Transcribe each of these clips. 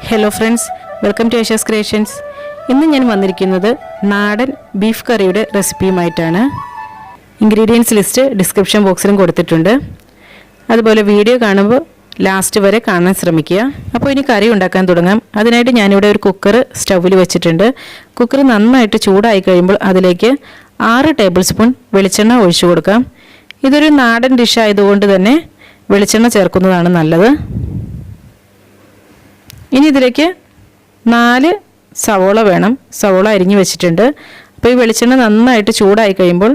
Hello friends, welcome to Asia's Creations. ഇന്ന് ഞാൻ വന്നിരിക്കുന്നത് നാടൻ ബീഫ് കറിയുടെ റെസിപ്പിയുമായിട്ടാണ്. ഇൻഗ്രീഡിയൻസ് ലിസ്റ്റ് ഡിസ്ക്രിപ്ഷൻ ബോക്സിലും കൊടുത്തിട്ടുണ്ട്. അതുപോലെ വീഡിയോ കാണുമ്പോൾ ലാസ്റ്റ് വരെ കാണാൻ ശ്രമിക്കുക. അപ്പോൾ ഇനി കറി ഉണ്ടാക്കാൻ തുടങ്ങാം. അതിനായിട്ട് ഞാനിവിടെ ഒരു കുക്കർ സ്റ്റൗവിൽ വെച്ചിട്ടുണ്ട്. കുക്കർ നന്നായിട്ട് ചൂടായി കഴിയുമ്പോൾ അതിലേക്ക് 6 ടേബിൾ സ്പൂൺ വെളിച്ചെണ്ണ ഒഴിച്ചു കൊടുക്കാം. ഇതൊരു നാടൻ ഡിഷ് ആയതുകൊണ്ട് തന്നെ വെളിച്ചെണ്ണ ചേർക്കുന്നതാണ് നല്ലത്. ഇനി ഇതിലേക്ക് 4 സവോള വേണം. സവോള അരിഞ്ഞു വെച്ചിട്ടുണ്ട്. അപ്പോൾ ഈ വെളിച്ചെണ്ണ നന്നായിട്ട് ചൂടായി കഴിയുമ്പോൾ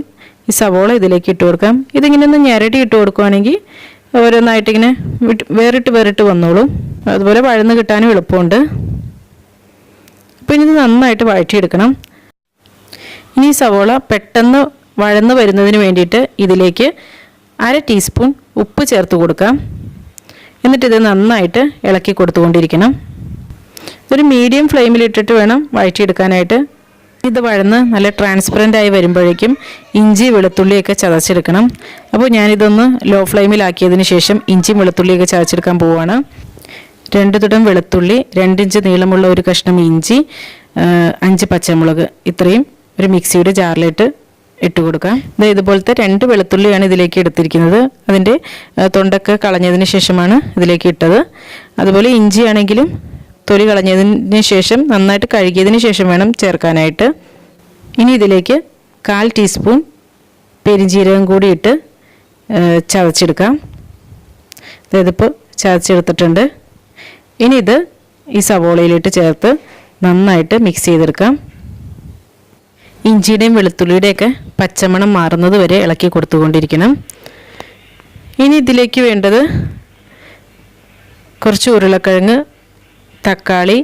ഈ സവോള ഇതിലേക്ക് ഇട്ട് കൊടുക്കാം. ഇതിങ്ങനെ ഒന്ന് ഞെരടി ഇട്ട് കൊടുക്കുകയാണെങ്കിൽ ഓരോന്നായിട്ടിങ്ങനെ വേറിട്ട് വന്നോളും. അതുപോലെ വഴന്ന് കിട്ടാനും എളുപ്പമുണ്ട്. അപ്പോൾ ഇനി ഇത് നന്നായിട്ട് വഴറ്റിയെടുക്കണം. ഇനി ഈ സവോള പെട്ടെന്ന് വഴന്ന് വരുന്നതിന് വേണ്ടിയിട്ട് ഇതിലേക്ക് 1/2 ടീസ്പൂൺ ഉപ്പ് ചേർത്ത് കൊടുക്കാം. എന്നിട്ടിത് നന്നായിട്ട് ഇളക്കി കൊടുത്തുകൊണ്ടിരിക്കണം. ഇതൊരു മീഡിയം ഫ്ലെയിമിലിട്ടിട്ട് വേണം വഴറ്റിയെടുക്കാനായിട്ട്. ഇത് വഴന്ന് നല്ല ട്രാൻസ്പെറൻ്റ് ആയി വരുമ്പോഴേക്കും ഇഞ്ചി വെളുത്തുള്ളിയൊക്കെ ചതച്ചെടുക്കണം. അപ്പോൾ ഞാനിതൊന്ന് ലോ ഫ്ലെയിമിലാക്കിയതിന് ശേഷം ഇഞ്ചിയും വെളുത്തുള്ളിയൊക്കെ ചതച്ചെടുക്കാൻ പോവുകയാണ്. 2 തുടം വെളുത്തുള്ളി, 2 ഇഞ്ച് നീളമുള്ള ഒരു കഷ്ണം ഇഞ്ചി, 5 പച്ചമുളക്, ഇത്രയും ഒരു മിക്സിയുടെ ജാറിലിട്ട് ഇട്ട് കൊടുക്കാം. ഇതുപോലത്തെ 2 വെളുത്തുള്ളിയാണ് ഇതിലേക്ക് എടുത്തിരിക്കുന്നത്. അതിൻ്റെ തൊണ്ടൊക്കെ കളഞ്ഞതിന് ശേഷമാണ് ഇതിലേക്ക് ഇട്ടത്. അതുപോലെ ഇഞ്ചിയാണെങ്കിലും തൊലി കളഞ്ഞതിന് ശേഷം നന്നായിട്ട് കഴുകിയതിന് ശേഷം വേണം ചേർക്കാനായിട്ട്. ഇനി ഇതിലേക്ക് 1/4 ടീസ്പൂൺ പെരിഞ്ജീരകം കൂടി ഇട്ട് ചതച്ചെടുക്കാം. ഇതിപ്പോൾ ചതച്ചെടുത്തിട്ടുണ്ട്. ഇനി ഇത് ഈ സവോളയിലിട്ട് ചേർത്ത് നന്നായിട്ട് മിക്സ് ചെയ്തെടുക്കാം. ഇഞ്ചിയുടെയും വെളുത്തുള്ളിയുടെയൊക്കെ പച്ചമണം മാറുന്നത് വരെ ഇളക്കി കൊടുത്തുകൊണ്ടിരിക്കണം. ഇനി ഇതിലേക്ക് വേണ്ടത് കുറച്ച് ഉരുളക്കിഴങ്ങ്, തക്കാളി,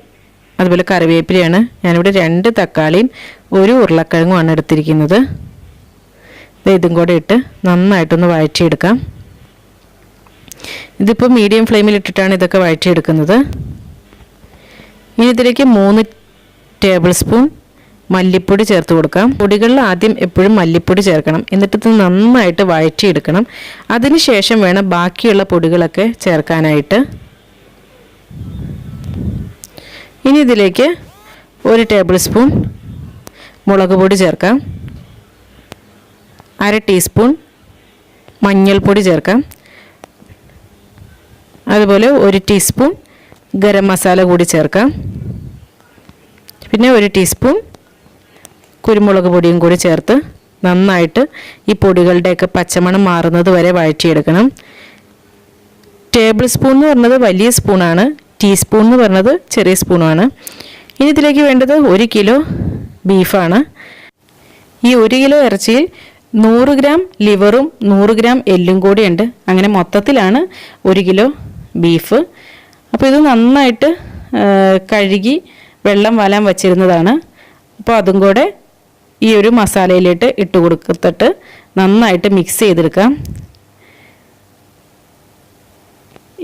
അതുപോലെ കറിവേപ്പിലയാണ്. ഞാനിവിടെ 2 തക്കാളിയും 1 ഉരുളക്കിഴങ്ങുമാണ് എടുത്തിരിക്കുന്നത്. ഇതും കൂടെ ഇട്ട് നന്നായിട്ടൊന്ന് വഴറ്റിയെടുക്കാം. ഇതിപ്പോൾ മീഡിയം ഫ്ലെയിമിലിട്ടിട്ടാണ് ഇതൊക്കെ വഴറ്റിയെടുക്കുന്നത്. ഇനി ഇതിലേക്ക് 3 ടേബിൾ സ്പൂൺ മല്ലിപ്പൊടി ചേർത്ത് കൊടുക്കാം. പൊടികളിൽ ആദ്യം എപ്പോഴും മല്ലിപ്പൊടി ചേർക്കണം. എന്നിട്ട് നന്നായിട്ട് വഴറ്റിയെടുക്കണം. അതിന് ശേഷം വേണം ബാക്കിയുള്ള പൊടികളൊക്കെ ചേർക്കാനായിട്ട്. ഇനി ഇതിലേക്ക് 1 ടേബിൾ സ്പൂൺ മുളക് പൊടി ചേർക്കാം. 1/2 ടീസ്പൂൺ മഞ്ഞൾപ്പൊടി ചേർക്കാം. അതുപോലെ 1 ടീസ്പൂൺ ഗരം മസാല കൂടി ചേർക്കാം. പിന്നെ 1 ടീസ്പൂൺ കുരുമുളക് പൊടിയും കൂടി ചേർത്ത് നന്നായിട്ട് ഈ പൊടികളുടെയൊക്കെ പച്ചമണം മാറുന്നത് വരെ വഴറ്റിയെടുക്കണം. ടേബിൾ സ്പൂൺ എന്ന് പറഞ്ഞത് വലിയ സ്പൂണാണ്, ടീസ്പൂൺ എന്ന് പറഞ്ഞത് ചെറിയ സ്പൂണാണ്. ഇനി ഇതിലേക്ക് വേണ്ടത് 1 കിലോ ബീഫാണ്. ഈ 1 കിലോ ഇറച്ചിയിൽ 100 ഗ്രാം ലിവറും 100 ഗ്രാം എല്ലും കൂടിയുണ്ട്. അങ്ങനെ മൊത്തത്തിലാണ് 1 കിലോ ബീഫ്. അപ്പോൾ ഇത് നന്നായിട്ട് കഴുകി വെള്ളം വലാൻ വച്ചിരുന്നതാണ്. അപ്പോൾ അതും കൂടെ ഈ ഒരു മസാലയിലിട്ട് ഇട്ട് കൊടുത്തിട്ട് നന്നായിട്ട് മിക്സ് ചെയ്തെടുക്കാം.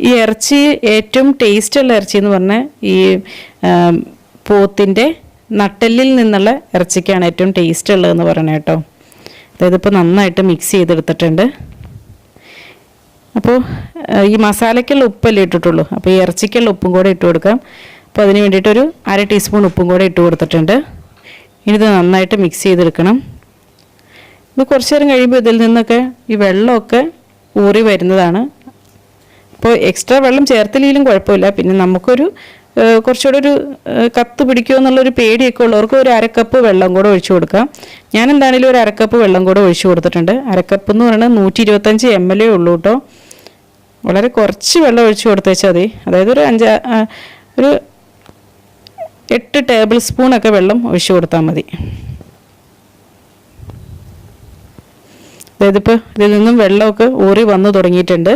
ഈ ഇറച്ചി ഏറ്റവും ടേസ്റ്റുള്ള ഇറച്ചി എന്ന് പറഞ്ഞാൽ ഈ പോത്തിൻ്റെ നട്ടെല്ലിൽ നിന്നുള്ള ഇറച്ചിക്കാണ് ഏറ്റവും ടേസ്റ്റ് ഉള്ളതെന്ന് പറയണേ കേട്ടോ. അതായത് ഇപ്പോൾ നന്നായിട്ട് മിക്സ് ചെയ്തെടുത്തിട്ടുണ്ട്. അപ്പോൾ ഈ മസാലയ്ക്കുള്ള ഉപ്പല്ലേ ഇട്ടിട്ടുള്ളൂ. അപ്പോൾ ഈ ഇറച്ചിക്കുള്ള ഉപ്പും കൂടെ ഇട്ട് കൊടുക്കാം. അപ്പോൾ അതിന് വേണ്ടിയിട്ടൊരു 1/2 ടീസ്പൂൺ ഉപ്പും കൂടെ ഇട്ട് കൊടുത്തിട്ടുണ്ട്. ഇനി ഇത് നന്നായിട്ട് മിക്സ് ചെയ്തെടുക്കണം. ഇത് കുറച്ച് നേരം കഴിയുമ്പോൾ ഇതിൽ നിന്നൊക്കെ ഈ വെള്ളമൊക്കെ ഊറി വരുന്നതാണ്. അപ്പോൾ എക്സ്ട്രാ വെള്ളം ചേർത്തില്ലെങ്കിലും കുഴപ്പമില്ല. പിന്നെ നമുക്കൊരു കുറച്ചുകൂടെ ഒരു കത്ത് പിടിക്കുമോ എന്നുള്ളൊരു പേടിയൊക്കെ ഉള്ളവർക്ക് ഒരു 1/2 കപ്പ് വെള്ളം കൂടെ ഒഴിച്ചു കൊടുക്കാം. ഞാൻ എന്താണെങ്കിലും ഒരു 1/2 കപ്പ് വെള്ളം കൂടെ ഒഴിച്ചു കൊടുത്തിട്ടുണ്ട്. 1/2 കപ്പ് എന്ന് പറയുന്നത് 125 ml ഉള്ളൂ കേട്ടോ. വളരെ കുറച്ച് വെള്ളം ഒഴിച്ചു കൊടുത്തേച്ചാൽ മതി. അതായത് ഒരു 8 ടേബിൾ സ്പൂണൊക്കെ വെള്ളം ഒഴിച്ചു കൊടുത്താൽ മതി. അതായത് ഇപ്പോൾ ഇതിൽ നിന്നും വെള്ളമൊക്കെ ഊറി വന്നു തുടങ്ങിയിട്ടുണ്ട്.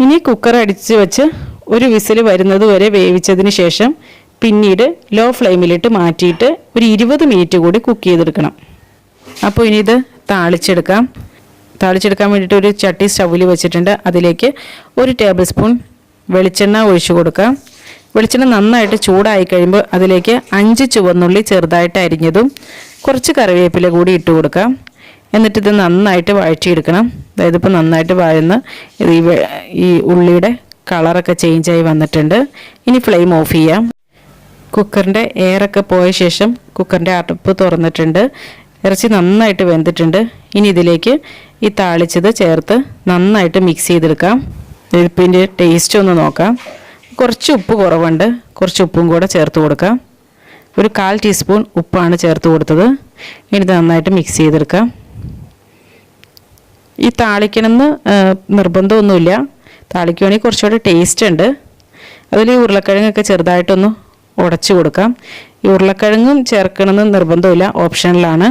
ഇനി കുക്കർ അടിച്ച് വെച്ച് ഒരു വിസിൽ വരുന്നത് വരെ വേവിച്ചതിന് ശേഷം പിന്നീട് ലോ ഫ്ലെയിമിലിട്ട് മാറ്റിയിട്ട് ഒരു 20 മിനിറ്റ് കൂടി കുക്ക് ചെയ്തെടുക്കണം. അപ്പോൾ ഇനി ഇത് താളിച്ചെടുക്കാൻ വേണ്ടിയിട്ട് ഒരു ചട്ടി സ്റ്റൗവിൽ വെച്ചിട്ടുണ്ട്. അതിലേക്ക് 1 ടേബിൾ സ്പൂൺ വെളിച്ചെണ്ണ ഒഴിച്ചു കൊടുക്കാം. വെളിച്ചെണ്ണ നന്നായിട്ട് ചൂടായി കഴിയുമ്പോൾ അതിലേക്ക് 5 ചുവന്നുള്ളി ചെറുതായിട്ട് അരിഞ്ഞതും കുറച്ച് കറിവേപ്പില കൂടി ഇട്ട് കൊടുക്കാം. എന്നിട്ട് ഇത് നന്നായിട്ട് വഴറ്റിയെടുക്കണം. അതായത് ഇപ്പോൾ നന്നായിട്ട് വഴന്ന് ഈ ഉള്ളിയുടെ കളറൊക്കെ ചേഞ്ചായി വന്നിട്ടുണ്ട്. ഇനി ഫ്ലെയിം ഓഫ് ചെയ്യാം. കുക്കറിൻ്റെ എയറൊക്കെ പോയ ശേഷം കുക്കറിൻ്റെ അടപ്പ് തുറന്നിട്ടുണ്ട്. ഇറച്ചി നന്നായിട്ട് വെന്തിട്ടുണ്ട്. ഇനി ഇതിലേക്ക് ഈ താളിച്ചത് ചേർത്ത് നന്നായിട്ട് മിക്സ് ചെയ്തെടുക്കാം. ഇതിൻ്റെ ടേസ്റ്റ് ഒന്ന് നോക്കാം. കുറച്ച് ഉപ്പ് കുറവുണ്ട്, കുറച്ച് ഉപ്പും കൂടെ ചേർത്ത് കൊടുക്കാം. ഒരു 1/4 ടീസ്പൂൺ ഉപ്പാണ് ചേർത്ത് കൊടുത്തത്. ഇനി ഇത് നന്നായിട്ട് മിക്സ് ചെയ്തെടുക്കാം. ഈ താളിക്കണമെന്ന് നിർബന്ധമൊന്നുമില്ല. താളിക്കുവാണെങ്കിൽ കുറച്ചുകൂടെ ടേസ്റ്റ് ഉണ്ട്. അതിൽ ഈ ഉരുളക്കിഴങ്ങൊക്കെ ചെറുതായിട്ടൊന്ന് ഉടച്ചു കൊടുക്കാം. ഈ ഉരുളക്കിഴങ്ങും ചേർക്കണമെന്ന് നിർബന്ധമില്ല, ഓപ്ഷനിലാണ്.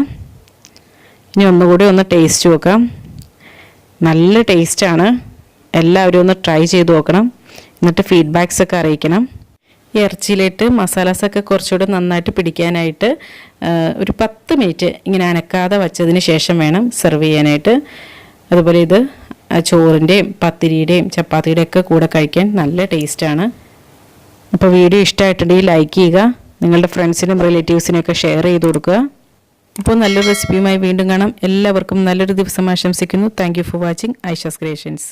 ഇനി ഒന്നുകൂടി ഒന്ന് ടേസ്റ്റ് നോക്കാം. നല്ല ടേസ്റ്റാണ്. എല്ലാവരും ഒന്ന് ട്രൈ ചെയ്ത് നോക്കണം. എന്നിട്ട് ഫീഡ്ബാക്സൊക്കെ അറിയിക്കണം. ഈ ഇറച്ചിയിലേക്ക് മസാലാസൊക്കെ കുറച്ചുകൂടെ നന്നായിട്ട് പിടിക്കാനായിട്ട് ഒരു 10 മിനിറ്റ് ഇങ്ങനെ അനക്കാതെ വച്ചതിന് ശേഷം വേണം സെർവ് ചെയ്യാനായിട്ട്. അതുപോലെ ഇത് ചോറിൻ്റെയും പത്തിരിയുടെയും ചപ്പാത്തിയുടെയും ഒക്കെ കൂടെ കഴിക്കാൻ നല്ല ടേസ്റ്റാണ്. അപ്പോൾ വീഡിയോ ഇഷ്ടമായിട്ടുണ്ടെങ്കിൽ ലൈക്ക് ചെയ്യുക. നിങ്ങളുടെ ഫ്രണ്ട്സിനും റിലേറ്റീവ്സിനും ഒക്കെ ഷെയർ ചെയ്ത് കൊടുക്കുക. അപ്പോൾ നല്ലൊരു റെസിപ്പിയുമായി വീണ്ടും കാണാം. എല്ലാവർക്കും നല്ലൊരു ദിവസം ആശംസിക്കുന്നു. Thank you for watching Aisha's creations.